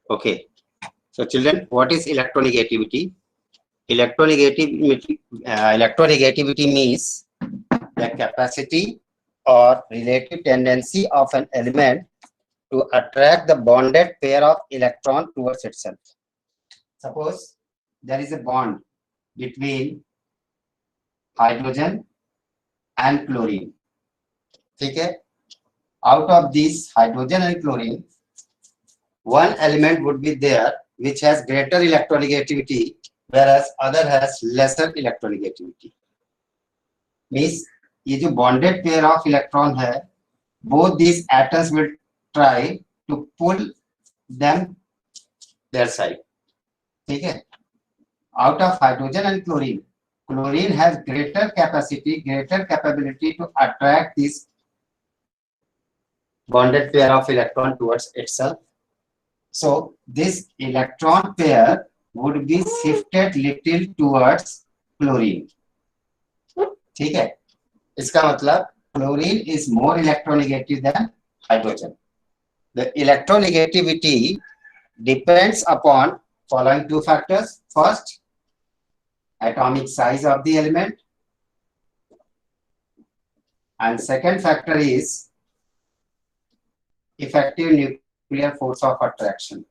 Okay. So children, what is electronegativity? Electronegativity means the capacity or relative tendency of an element to attract the bonded pair of electron towards itself. Suppose there is a bond between hydrogen and chlorine. Okay? Out of these hydrogen and chlorine, one element would be there which has greater electronegativity, whereas other has lesser electronegativity. Means ये जो bonded pair of electron है, both these atoms will try to pull them their side. ठीक है? Out of hydrogen and chlorine, chlorine has greater capacity, greater capability to attract this bonded pair of electron towards itself. So this electron pair would be shifted little towards chlorine. ठीक है? इसका मतलब chlorine is more electronegative than hydrogen. The electronegativity depends upon following two factors. First, atomic size of the element, and second factor is effective nuclear force of attraction.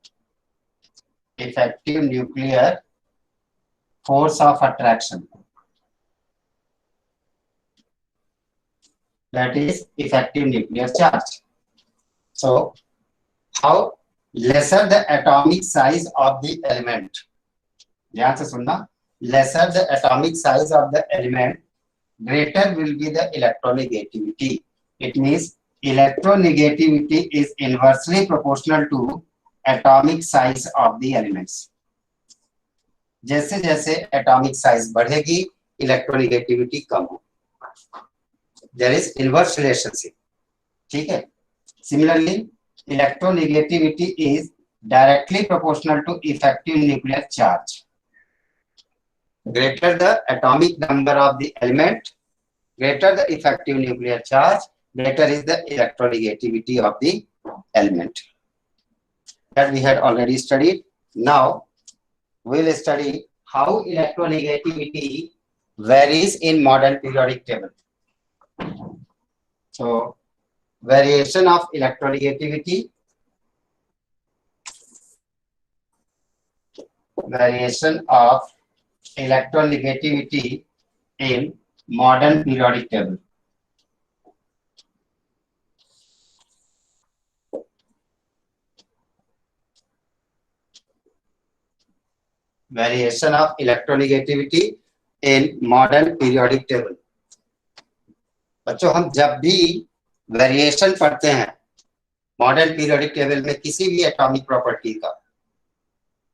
Effective nuclear force of attraction. That is effective nuclear charge. So, how lesser the atomic size of the element, ध्यान से सुनना, lesser the atomic size of the element, greater will be the electronegativity. It means electronegativity is inversely proportional to atomic size of the elements. जैसे जैसे atomic size बढ़ेगी, electronegativity कम हो. There is inverse relationship. ठीक है? Similarly, electronegativity is directly proportional to effective nuclear charge. Greater the atomic number of the element, greater the effective nuclear charge, greater is the electronegativity of the element. That we had already studied. Now, we will study how electronegativity varies in modern periodic table. So, variation of electronegativity. Variation of electronegativity in modern periodic table. Variation of electronegativity in modern periodic table. बच्चों हम जब भी variation पढ़ते हैं modern periodic table में किसी भी atomic property का,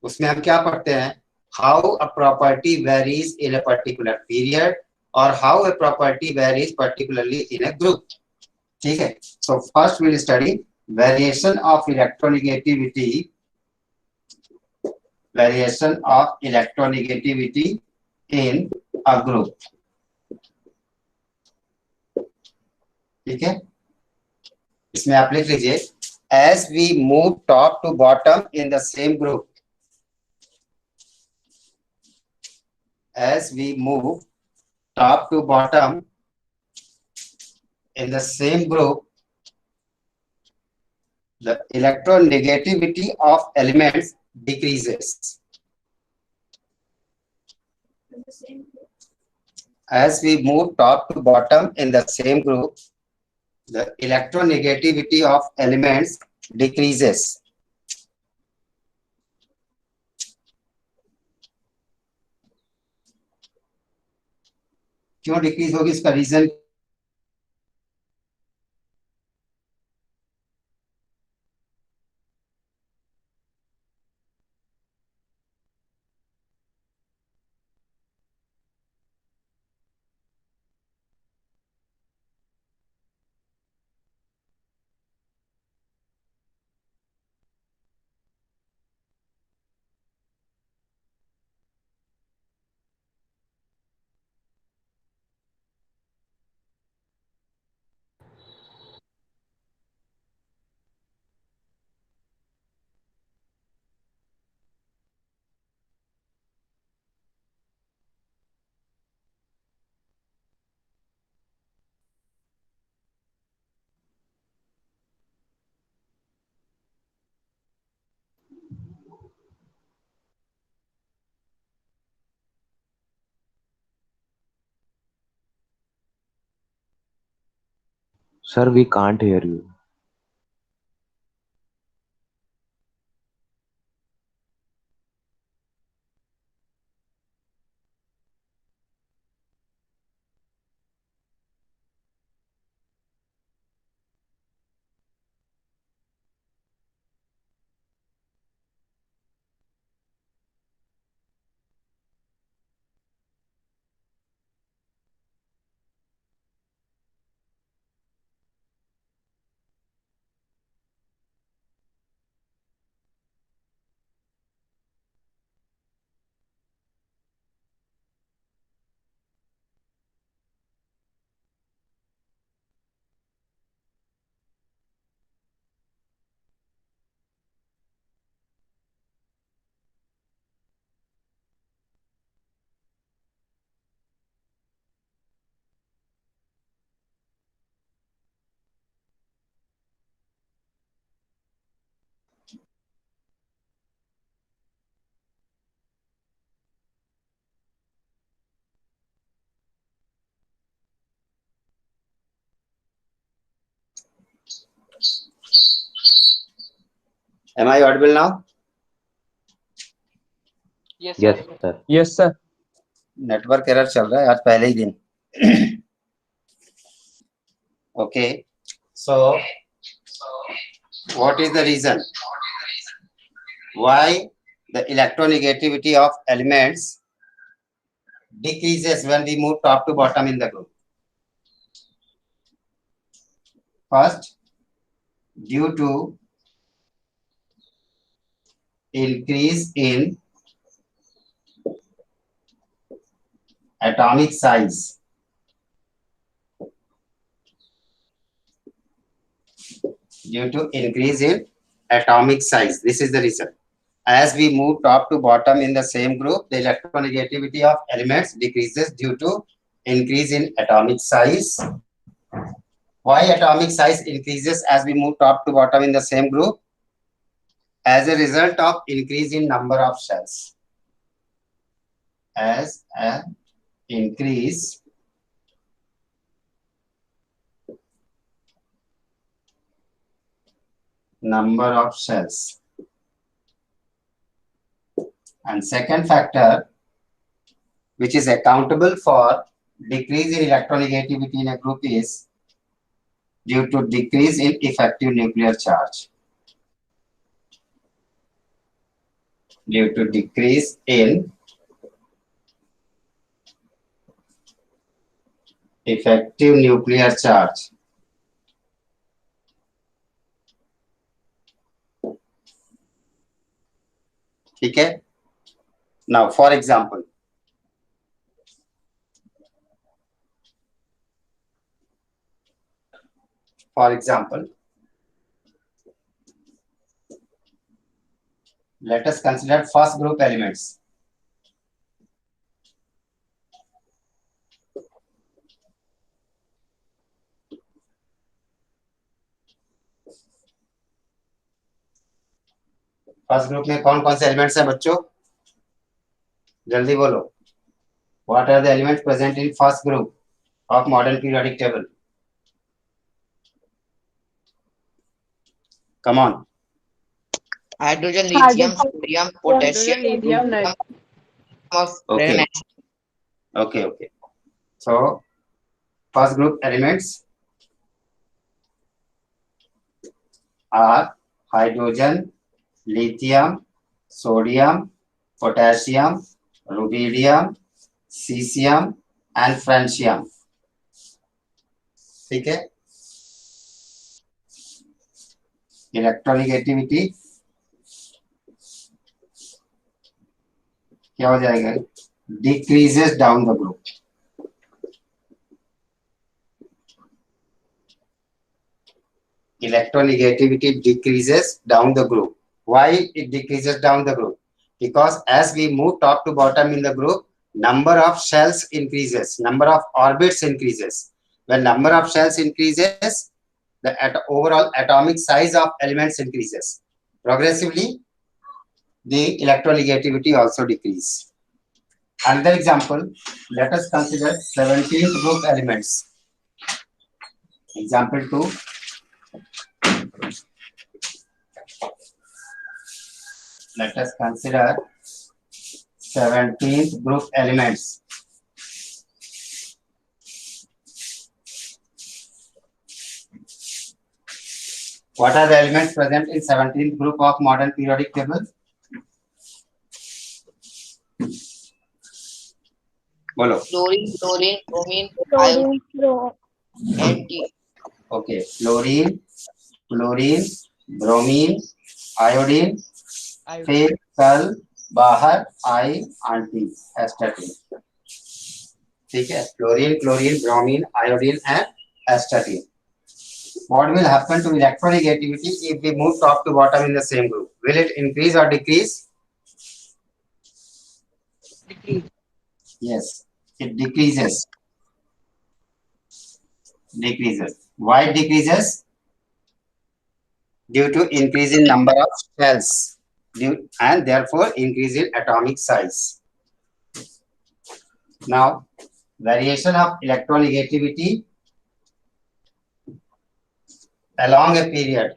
उसमें हम क्या पढ़ते हैं? How a property varies in a particular period और how a property varies particularly in a group. ठीक है? So first will study variation of electronegativity. Variation of electronegativity in a group. ठीक है? इसमें आप लिख लीजिए, as we move top to bottom in the same group, as we move top to bottom in the same group, the electronegativity of elements decreases. As we move top to bottom in the same group, the electronegativity of elements decreases. क्यों decrease होगी? इसका reason Sir, we can't hear you. Am I audible now? Yes, sir. Yes, sir. Yes, sir. Network error चल रहा है आज पहले ही दिन. Okay, so what is the reason why the electronegativity of elements decreases when we move top to bottom in the group? First, due to increase in atomic size. Due to increase in atomic size. This is the reason. As we move top to bottom in the same group, the electronegativity of elements decreases due to increase in atomic size. Why atomic size increases as we move top to bottom in the same group? As a result of increase in number of shells. As an increase number of shells. And second factor, which is accountable for decrease in electronegativity in a group, is due to decrease in effective nuclear charge. Due to decrease in effective nuclear charge. Okay. Now, for example, let us consider first group elements. First group में कौन कौन से elements हैं बच्चों? जल्दी बोलो. What are the elements present in first group of modern periodic table? Come on. Hydrogen, lithium, sodium, potassium, Hydrogen, lithium, of Okay. Okay. So, first group elements are hydrogen, lithium, sodium, potassium, rubidium, cesium and francium. ठीक है. Electronegativity क्या हो जाएगा? Decreases down the group. Electronegativity decreases down the group. Why it decreases down the group? Because as we move top to bottom in the group, number of shells increases, number of orbits increases. When number of shells increases, the overall atomic size of elements increases. Progressively, the electronegativity also decreases. Another example, let us consider 17th group elements. Example 2. Let us consider 17th group elements. What are the elements present in 17th group of modern periodic table? Bolo. Fluorine, chlorine, bromine, Chlorine, and T. Okay. Fluorine, chlorine, bromine, iodine, फिर कल बाहर आई aunty astatine. ठीक है. Fluorine, chlorine, bromine, iodine and astatine. What will happen to electronegativity if we move top to bottom in the same group? Will it increase or decrease? Decrease. Yes, it decreases. Decreases. Why it decreases? Due to increase in number of shells and therefore increase in atomic size. Now, variation of electronegativity along a period.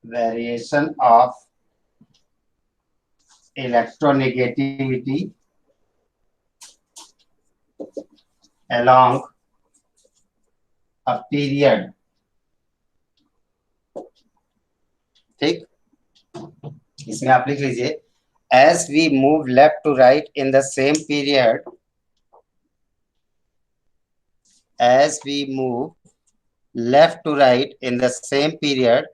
Variation of electronegativity along a period. ठीक, इसमें आप लिख लीजिए, as we move left to right in the same period, as we move left to right in the same period,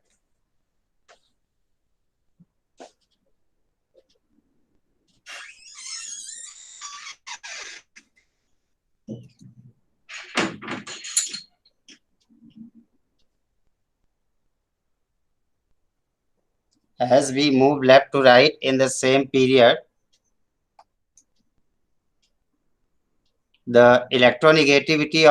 as we move left to right in the same period, the electronegativity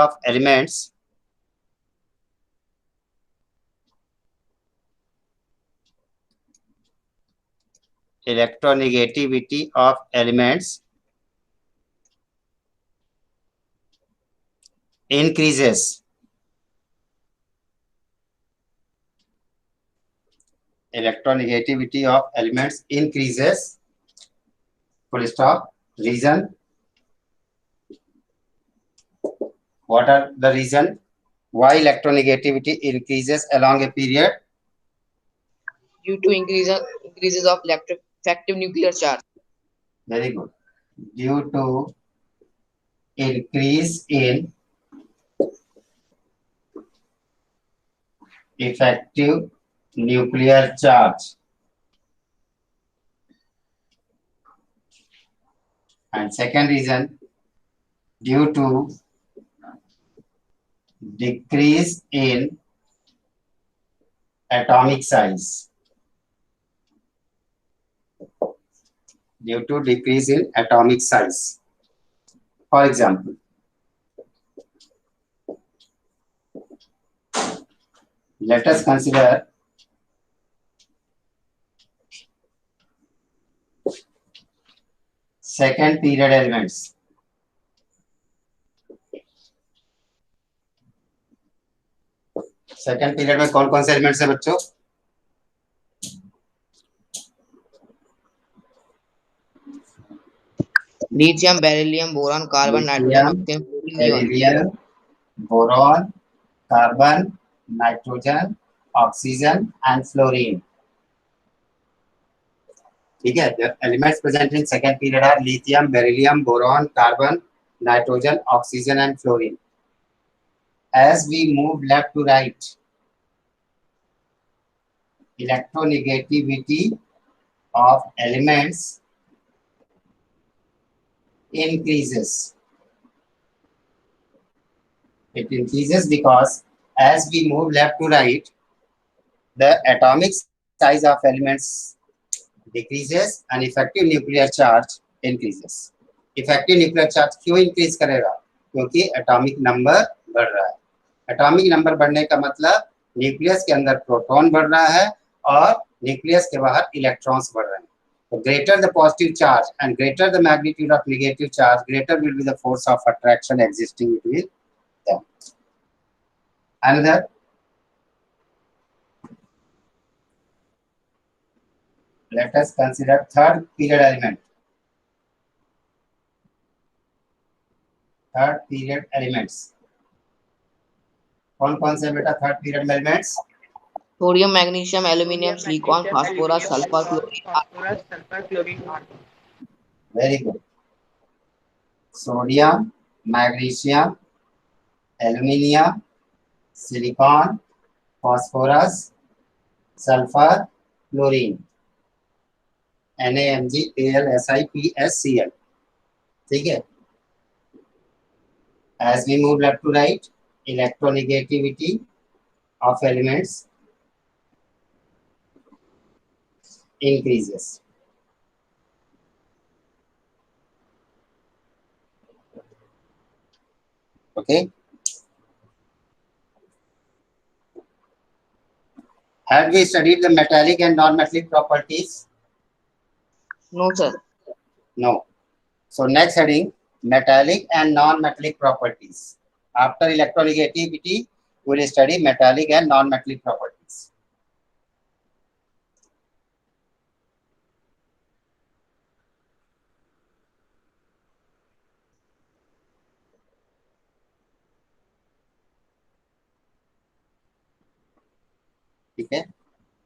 of elements increases. Electronegativity of elements increases. Full stop. Reason. What are the reason why electronegativity increases along a period? Due to increases of electroeffective nuclear charge. Very good. Due to increase in effective nuclear charge. And second reason, due to decrease in atomic size. Due to decrease in atomic size. For example, let us consider second period elements. Second period में कौन कौन से elements है बच्चों? Lithium, beryllium, boron, carbon, nitrogen, oxygen, neon. beryllium, boron, carbon, nitrogen, oxygen and fluorine. ठीक है. The elements present in second period are lithium, beryllium, boron, carbon, nitrogen, oxygen and fluorine. As we move left to right, electronegativity of elements increases. It increases because as we move left to right, the atomic size of elements decreases and effective nuclear charge increases. Effective nuclear charge क्यों increase करेगा? क्योंकि atomic number बढ़ रहा है. Atomic number बढ़ने का मतलब nucleus के अंदर प्रोटॉन बढ़ रहा है और न्यूक्लियस के बाहर इलेक्ट्रॉन्स बढ़ रहे हैं. So greater the positive charge and greater the magnitude of negative charge, greater will be the force of attraction existing between them. Another, let us consider third period element. Third period elements. कौन से बेटा third period में elements? Sodium, magnesium, aluminium, silicon, phosphorus, sulfur, chlorine. Very good. Sodium, magnesium, aluminium, silicon, phosphorus, sulfur, chlorine. NaMgAlSiPsCl. ठीक है. As we move left to right, electronegativity of elements increases. Okay. Have we studied the metallic and non-metallic properties? No, sir. No. So next heading, metallic and non-metallic properties. After electronegativity, we will study metallic and non-metallic properties. Okay.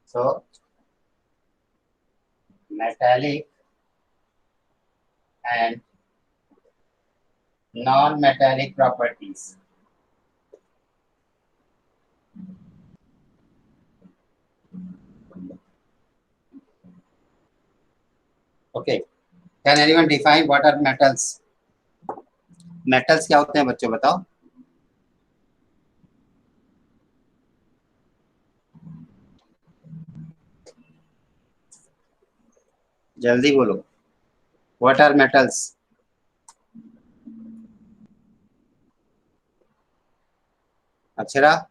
So metallic and non-metallic properties. Okay. Can anyone define what are metals? Metals क्या होते हैं बच्चों बताओ? जल्दी बोलो. What are metals? Akshara?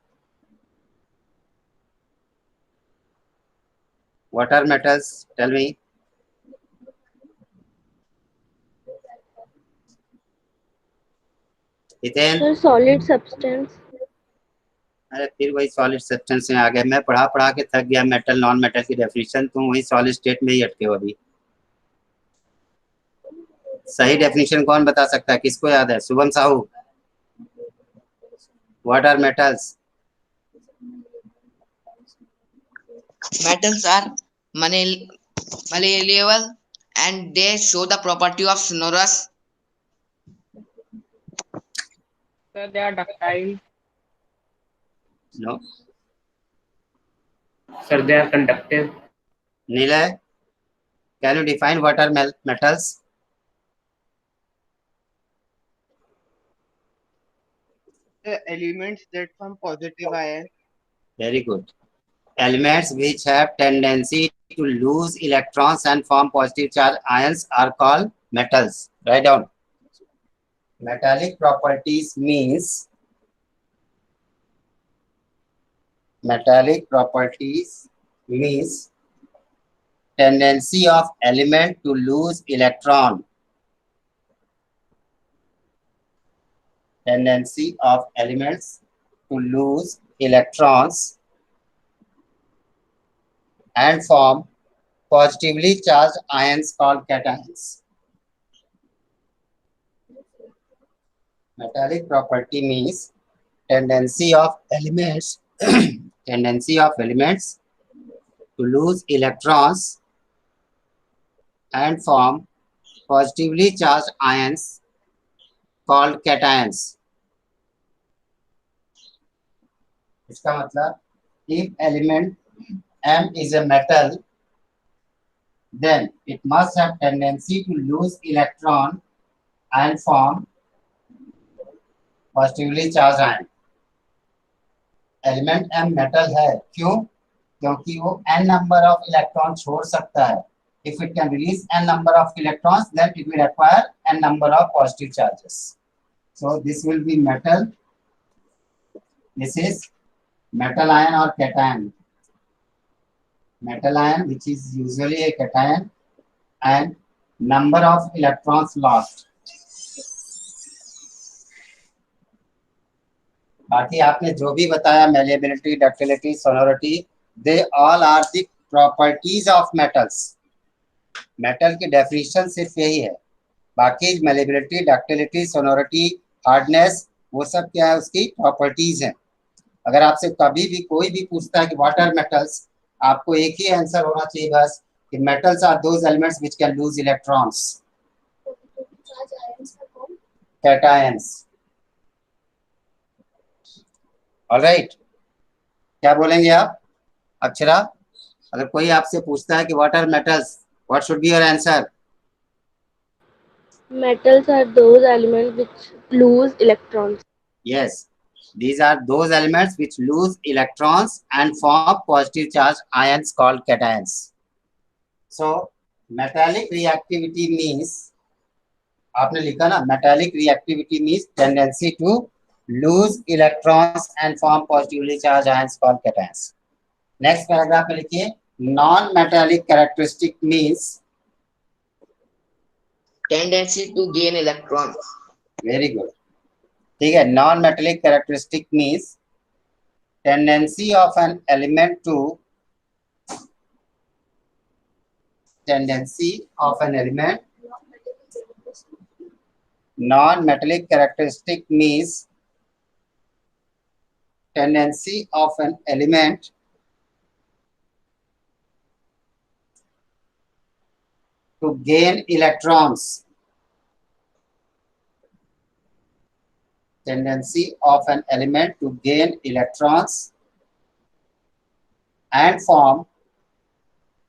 What are metals? Tell me. Hiten? Solid substance. अरे फिर वही सॉलिड सब्सटेंस में आ गए. मैं पढ़ा पढ़ा के थक गया मेटल नॉन मेटल की डेफिनेशन. तुम वही सॉलिड स्टेट में ही अटके हो अभी. सही डेफिनेशन कौन बता सकता है? किसको याद है? Shubham Sahu. What are metals? Metals are malleable and they show the property of sonorous. Sir, they are ductile. No. Sir, they are conductive. Nilay, can you define what are metals? The elements that form positive ion. Very good. Elements which have tendency to lose electrons and form positive charge ions are called metals. Write down. Metallic properties means tendency of element to lose electron. Tendency of elements to lose electrons and form positively charged ions called cations. Metallic property means tendency of elements to lose electrons and form positively charged ions called cations. इसका मतलब if element M is a metal, then it must have tendency to lose electron and form positively charged ion. Element M metal है. क्यों? क्योंकि वो n number of electron छोड़ सकता है. If it can release n number of electrons, then it will require n number of positive charges. So this will be metal. This is metal ion or cation. Metal ion, which is usually a cation, and number of electrons lost. बाकी आपने जो भी बताया malleability, ductility, sonority, they all are the properties of metals. Metal की definition सिर्फ यही है, बाकी malleability, ductility, sonority, हार्डनेस वो सब क्या है, उसकी प्रॉपर्टीज हैं. अगर आपसे कभी भी कोई भी पूछता है कि व्हाट आर मेटल्स, आपको एक ही आंसर होना चाहिए बस कि metals are those elements which can lose electrons, cations. Alright, क्या बोलेंगे आप अक्षरा? अगर कोई आपसे पूछता है कि what are metals, what should be your answer? Metals are those elements which lose electrons. Yes, these are those elements which lose electrons and form positive charge ions called cations. So metallic reactivity means, आपने लिखा ना, metallic reactivity means tendency to lose electrons and form positively charged ions called cations. Next paragraph में लिखिए, non-metallic characteristic means, tendency to gain electrons. very good. ठीक है, non metallic characteristic means tendency of an element to non metallic characteristic means tendency of an element to gain electrons, tendency of an element to gain electrons and form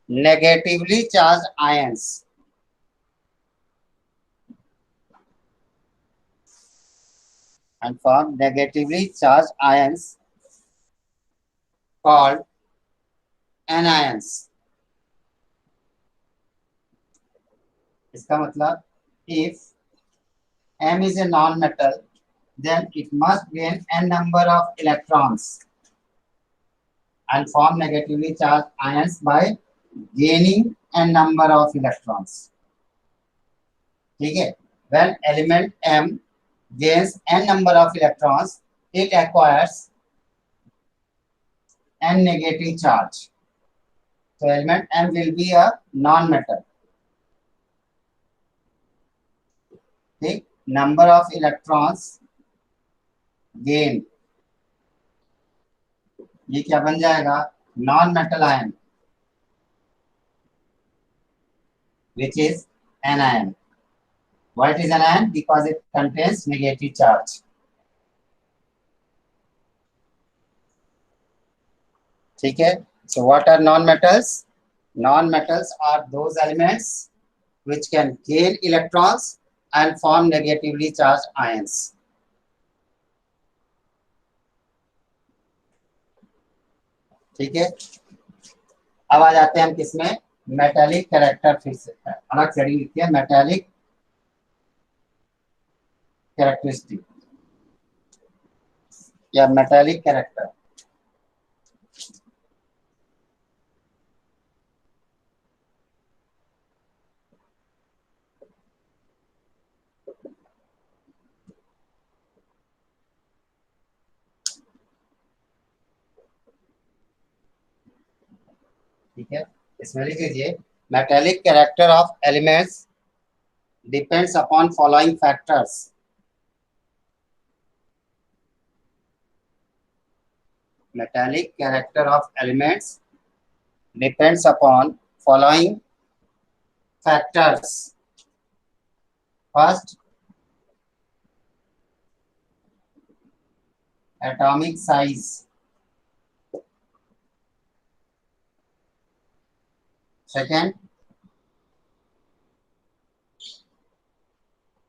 negatively charged ions. And form negatively charged ions called anions. इसका मतलब if M is a non-metal, then it must gain n number of electrons and form negatively charged ions by gaining n number of electrons. ठीक है, when element M gains n number of electrons, it acquires n negative charge. So element M will be a non-metal. ठीक, number of electrons gain, ये क्या बन जाएगा, non metal ion which is anion. Why it is anion? Because it contains negative charge. ठीक है, so what are non-metals? Non-metals are those elements which can gain electrons and form negatively charged ions. ठीक है, अब आ जाते हैं हम किसमें, metallic character. फिर से अलग से लिखते हैं, मेटालिक कैरेक्टरिस्टिक या मेटालिक कैरेक्टर. ठीक है, इसमें लिख लीजिए, metallic character of elements depends upon following factors. Metallic character of elements depends upon following factors. First, atomic size. Second,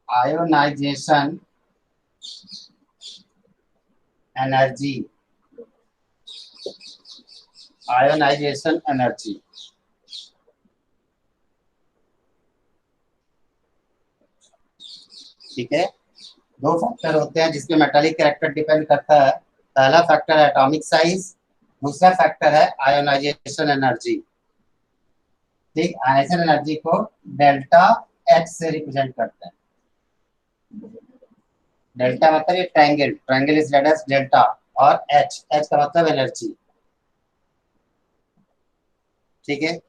ionization energy. Ionization energy. ठीक है, दो फैक्टर होते हैं जिसपे मेटालिक कैरेक्टर डिपेंड करता है. पहला फैक्टर है एटॉमिक साइज, दूसरा फैक्टर है आयोनाइजेशन एनर्जी. ठीक, आयनाइजेशन एनर्जी को डेल्टा एच से रिप्रेजेंट करते हैं। डेल्टा मतलब ये triangle, triangle is let as delta, और एच, एच का मतलब एनर्जी। ठीक है,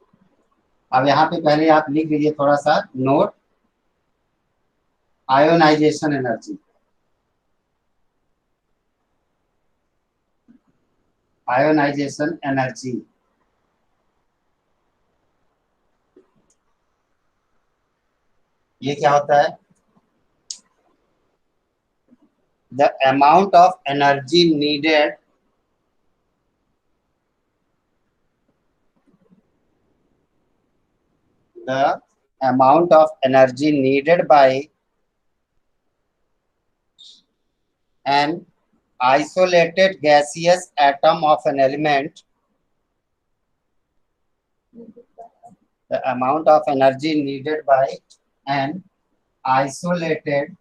अब यहाँ पे पहले आप लिख लीजिए थोड़ा सा note, ionisation energy. Ionisation energy ये क्या होता है? The amount of energy needed the amount of energy needed by an isolated gaseous atom of an element, the amount of energy needed by an isolated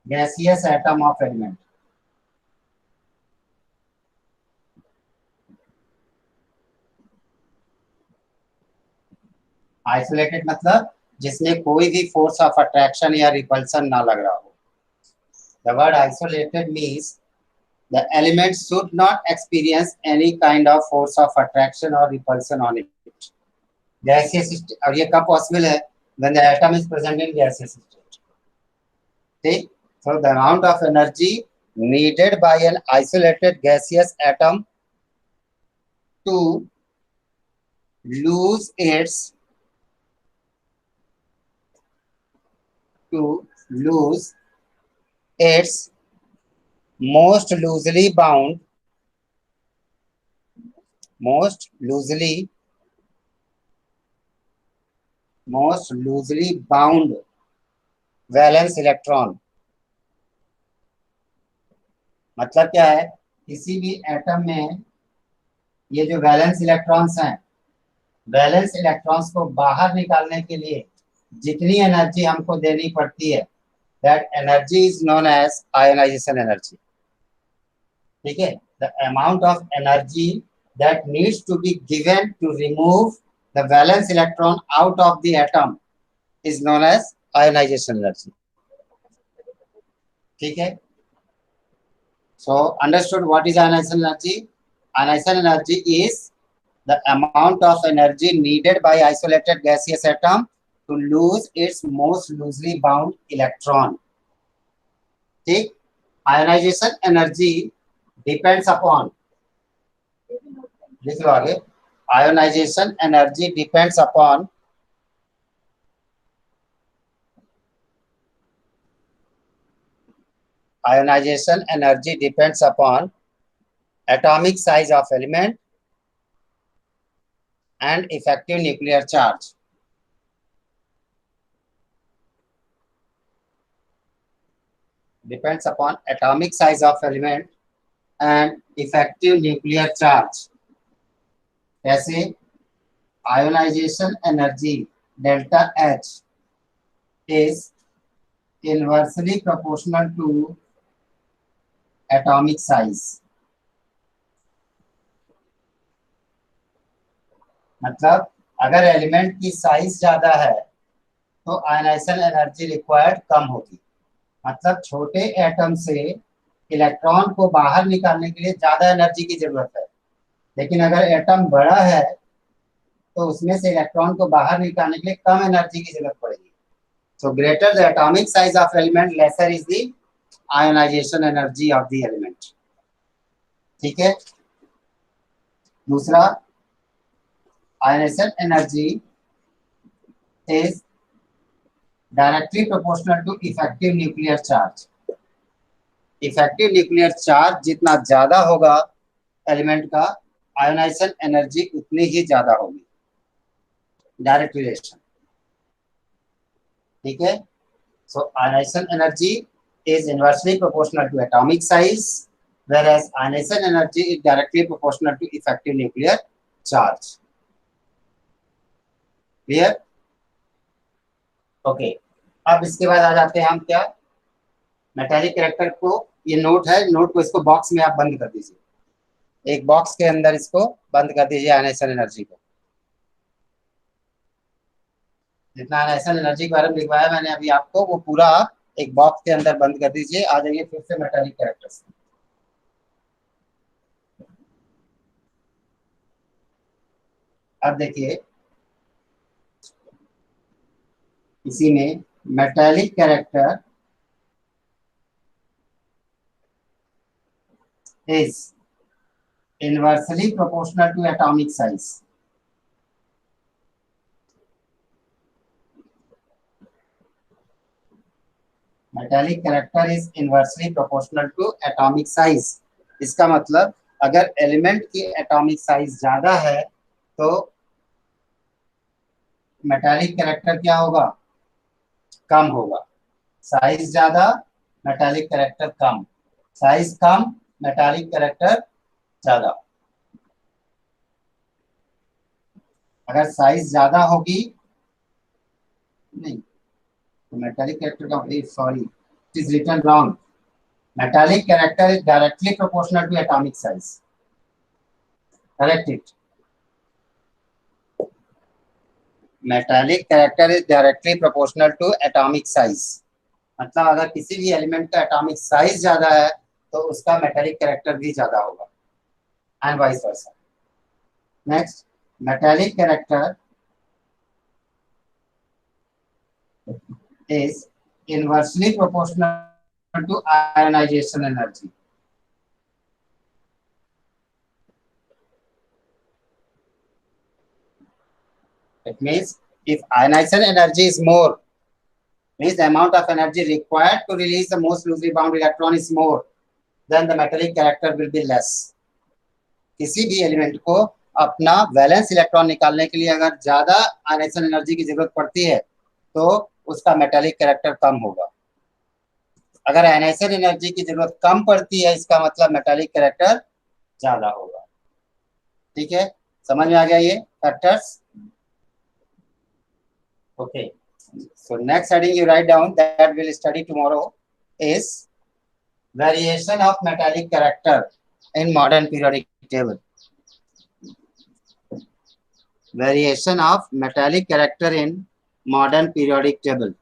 gaseous atom of element. Isolated मतलब जिसमें कोई भी force of attraction या repulsion ना लग रहा हो। The word isolated means the element should not experience any kind of force of attraction or repulsion on it. Gaseous state, और ये कब possible है? When the atom is present in gaseous state. ठीक, so the amount of energy needed by an isolated gaseous atom to lose its most loosely bound valence electron. मतलब क्या है? किसी भी एटम में ये जो वैलेंस इलेक्ट्रॉन्स हैं, वैलेंस इलेक्ट्रॉन्स को बाहर निकालने के लिए जितनी एनर्जी हमको देनी पड़ती है, that energy is known as ionisation energy. ठीक है, the amount of energy that needs to be given to remove the valence electron out of the atom is known as ionisation energy. ठीक है, so understood what is ionization energy? Ionization energy is the amount of energy needed by isolated gaseous atom to lose its most loosely bound electron. ठीक, ionization energy depends upon, लिख लो आगे, ionization energy depends upon ionization energy depends upon atomic size of element and effective nuclear charge. Depends upon atomic size of element and effective nuclear charge. कैसे? Ionization energy delta H is inversely proportional to atomic size. मतलब अगर element की size ज्यादा है तो ionization energy required कम होगी। मतलब छोटे एटम से इलेक्ट्रॉन को बाहर निकालने के लिए ज्यादा एनर्जी की जरूरत है, लेकिन अगर एटम बड़ा है तो उसमें से इलेक्ट्रॉन को बाहर निकालने के लिए कम एनर्जी की जरूरत पड़ेगी। So greater the atomic size of element, lesser is the ionization energy of the element. ठीक है, दूसरा, ionization energy is directly proportional to effective nuclear charge. Effective nuclear charge जितना ज्यादा होगा एलिमेंट का, आयोनाइजेशन एनर्जी उतनी ही ज्यादा होगी। Direct relation. ठीक है, so ionization energy is inversely proportional to atomic size, whereas ionization energy is directly proportional to effective nuclear charge. Clear? Okay. अब इसके बाद आ जाते हैं हम क्या, मेटालिक कैरेक्टर को, ये नोट है, नोट को इसको बॉक्स में आप बंद कर दीजिए, एक बॉक्स के अंदर इसको बंद कर दीजिए आयनाइजेशन एनर्जी को। जितना आयनाइजेशन एनर्जी के बारे में लिखवाया मैंने अभी आपको, वो पूरा एक बॉक्स के अंदर बंद कर दीजिए। आ जाइए फिर से मेटालिक कैरेक्टर्स। अब देखिए इसी में metallic character is inversely proportional to atomic size. Metallic character is inversely proportional to atomic size. इसका मतलब अगर एलिमेंट की एटॉमिक साइज ज्यादा है तो मेटालिक कैरेक्टर क्या होगा? कम होगा। साइज ज्यादा, मेटालिक कैरेक्टर कम। साइज कम, मेटालिक कैरेक्टर ज्यादा। अगर साइज ज्यादा होगी, नहीं तो मेटालिक कैरेक्टर का, sorry it is written wrong. Metallic character is directly proportional to atomic size. Correct it. Metallic character is directly proportional to atomic size. मतलब अगर किसी भी एलिमेंट का एटॉमिक साइज ज्यादा है तो उसका मेटालिक कैरेक्टर भी ज्यादा होगा, and vice versa. Next, metallic character is inversely proportional to ionization energy. It means if ionization energy is more, means the amount of energy required to release the most loosely bound electron is more, then the metallic character will be less. किसी भी element को अपना valence electron निकालने के लिए अगर ज्यादा ionization energy की जरूरत पड़ती है तो उसका मेटालिक कैरेक्टर कम होगा। अगर आयनाइजेशन एनर्जी की जरूरत कम पड़ती है इसका मतलब मेटालिक कैरेक्टर ज्यादा होगा। ठीक है, समझ में आ गया ये factors? Okay, so next heading you write down that we'll study tomorrow is variation of metallic character in modern periodic table. Variation of metallic character in modern periodic table,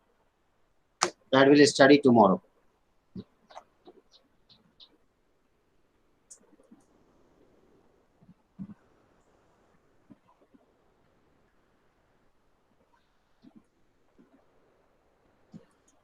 that we'll study tomorrow.